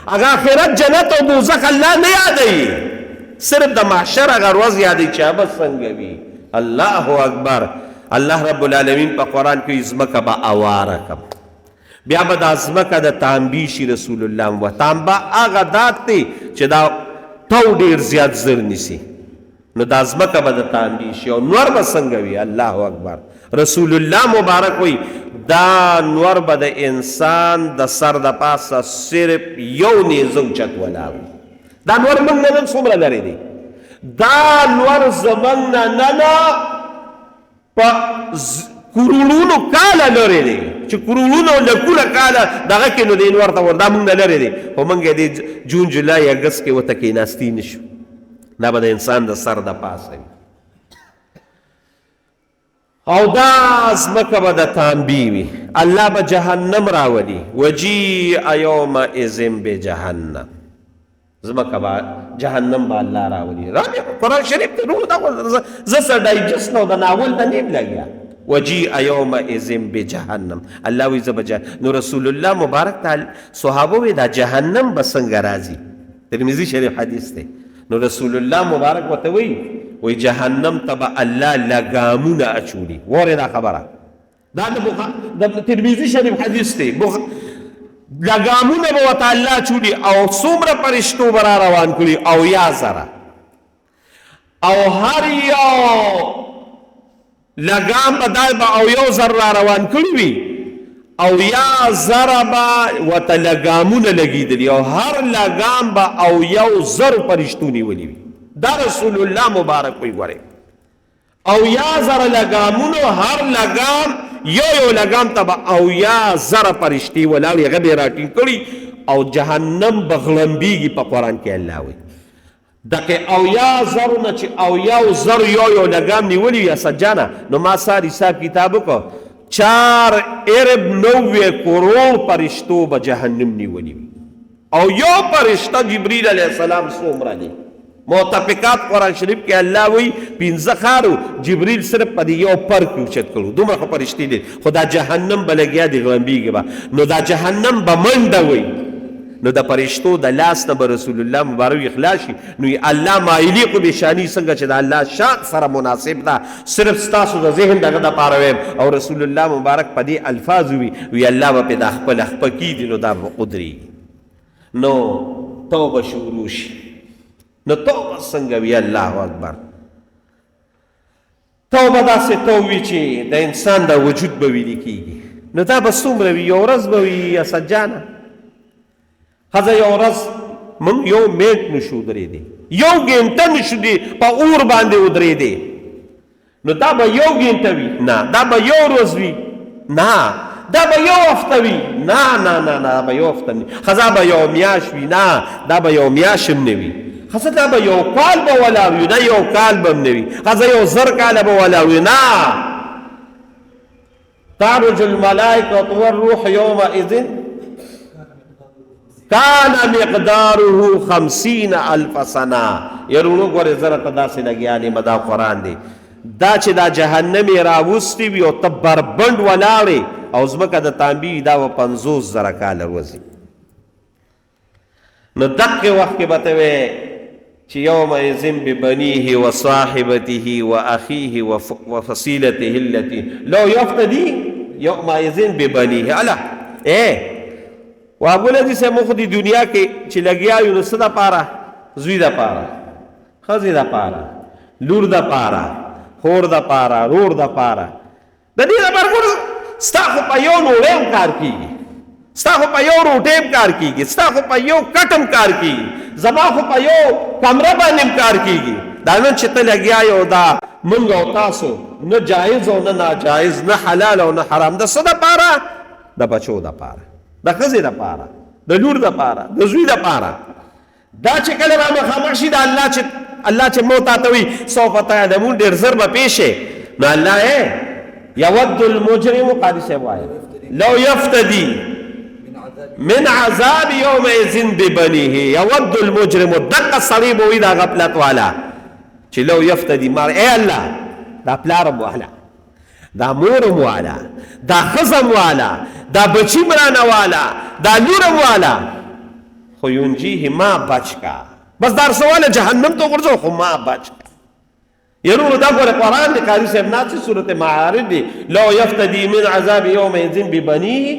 هغه آخرت جنت او دوزخ الله نه یادوي، صرف د محشر هغه ورځ یادوي چې هغه څنګه وي. الله اکبر. الله رب العالمین په قرآن کې ځمکه به اواره کړم، بیا به دا ځمکه د تانبي شي. رسول الله و تانبه هغه دات دی چې دا تو ډېر زیات زر نیسي، نو دا ځمکه به د تانبي شي. او نور به څنګه وي؟ الله اکبر. رسول الله مبارک وی دا نور به د انسان د سر د پاسه صرف یو نیزه اوچت ولاړ. دا نور موږ نه نن څومره لرې دی؟ دا نور زموږ نه نه په کروڑونو کاله لرې دی، چې کروڑونو لکونه کاله دغه کې نو دی نور ته دا موږ نه لرې دی، خو موږ یې د جون جولای اګست کې ورته کېناستي نه شو. دا به د انسان د سر د پاسه وي. او دا ځمکه به د تانبي وي. الله به جهنم راولي. وجیء یومئذ بجهنم، ځمکه به جهنم به الله راولي. قرآن شریف ته روح دا زه څه ډایجسټ نو د ناول ته نیم لګیا. وجیء یومئذ بجهنم، الله وی زه به نو رسول الله مبارک تعالی صحابه وی دا جهنم به څنګه راځي؟ ترمذی شریف حدیث دی. نو رسول الله مبارک ورته وی جهنم ته به الله لګامونه اچولي. وره دا خبره دا د ترمذی شریف حدیث دی. لګامونه به ورته الله اچولي او څومره فرشتو به را روان کړي؟ او یا زره. او هر یو لګام به دا به او یو زر را روان کړي وي، او یا زره به ورته لګامونه لګېدلي، او هر لګام به او یو زر فرشتو نیولي وي. دا رسول الله مبارک وی ګورئ. او یا زره لګامونو، هر لګام یو لګام ته به او یا زره فرشتې ولاړې، هغه به یې راټینګ کړي او جهنم به غړمبېږي. په قرآن کې الله وایي دغه او یا زرو نه چې او یو زر یو لګام نیولي وي سجانه، نو ما سار حساب کتاب وکړو 4.90 کروڑ فرشتو به جهنم نیولي وي. او یو فرشته جبریل علیه السلام څومره دی؟ معتفقات قرآن شریف کې الله وی 15 خارو، جبریل صرف په دې یو پر کې اوچت کړو. دومره خو فرشتې دي، خو دا جهنم به لګیا دي غړمبېږي به. نو دا جهنم به منډه وي، نو د فرشتو د لاس نه به رسول الله مبارک اخلاص شي. نو الله ما یلیق بشانی څنګه چې د الله شان سره مناسب ده، صرف ستاسو د ذهن دغه دپاره ویم. او رسول الله مبارک په دې الفاظ وی الله به پې دا خپل خپکي دي، نو دا به قدرېږي. نو توبه شروع شي. نو توبه څنګه وي؟ الله اکبر. توبه داسې توبه وي چې د انسان د وجود به ویلي کېږي. نو دا به څومره وي؟ یو ورځ به وي یا سجانه ښځه یو ورځ موږ یو منټ نشو درېدی، یو ګنټه نشو دی په اور باندې ودرېدی، نو دا به یو ګنټه وي؟ نه. دا به یو ورځ وي؟ نه. دا به یو هفته وي؟ نه نه نه نه، دا به یو هفته نه. ښځه به یو میاشت وي؟ نه، دا به یو میاشت هم نه وي. ښځه دا به یو کال به ولاړ وي؟ نه، یو کال به هم نه وي. ښځه یو زر کاله به ولاړ وي؟ نه. تعرج الملائکة والروح یومئذ کان مقداره 50,000 سنه. یرونو ګورې زره ته داسې لګیا نیمه دا قرآن دی. دا چې دا جهنم یې راوستی وي او ته بربنډ ولاړې او ځمکه د تانبي دا به 50,000 کاله روزي. نو دقې وخت کې به ته وې چې یومئذ ببنیه و صاحبته و اخیه و فصیلته التي لو یفتدي یومئذ ببنیه. الله وابو لدی سے مخ دی دنیا کې چې لګیا یو څه دپاره؟ زوی دپاره، ښځې دپاره، لور دپاره، خور دپاره، رور دپاره. د دې دپاره ګوره ستا خو په یو نوړی هم کار کېږي، ستا خو په یو روټۍ هم کار کېږي، ستا خو په یو کټ هم کار کېږي، زما خو په یو کمره باندې هم کار کېږي. دا نن چې ته لګیا یو دا موږ او تاسو نه جایز او نه ناجایز، نه حلال او نه حرام، د څه دپاره؟ د بچو دپاره، د ښځې دپاره، د لور دپاره، د زوی دپاره. دا چې کله را مخامخ شي د الله چې مو تا ته وي سوف تعلمون، ډېر زر به پېښ شي. نو الله یود المجرم قاضي صاحب وایي لو یفتدي من عذاب یومئذ ببنیه. یود المجرم دقه سړی به وي دا غفلت والا چې لو یفتدي مار الله دا پلارم والا، دا مورم والا، دا خزم والا، دا بچی مرانه والا، دا لورم والا. خو ینجیه ما بچ کا بس دار سواله جهنم ته ورځو خو ما بچ کا یرونو دا ګوره قرآن دی قاري صاحب ناسي صورت معارج دی لو یفتدی من عذاب یومئذ ببنیه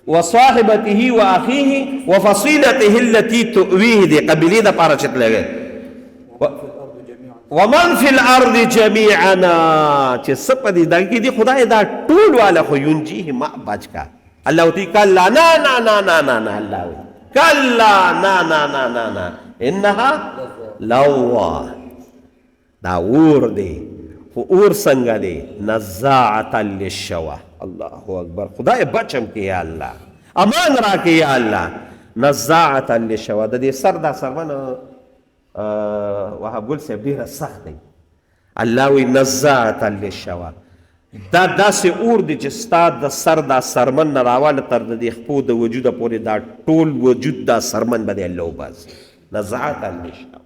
وصاحبته واخیه وفصیلته التي تؤویه دی قبیلې د پاره چتلګي ومن فی الارض جميعا چې سپدی دغه دی خدای دا ټول والا خو ینجیه ما بچ کا الله تی کلا نا نا نا نا نا نا الله کلا نا نا نا نا نا انها لوا دا اور دی خو اور څنګه دی نزاعة للشوا الله اکبر خدای بچم کې یا الله امان را کې یا الله نزاعة للشوا د دې سر دا سرمن وهب ګل صاحب ډېره سخت دی الله وی نزاعة للشوا دا داسې اور دی چې ستا د سر دا سرمن نه راواله تر د دې خپو د وجوده پورې دا ټول وجود دا سرمن به دی الله وباسي نزاعة للشوا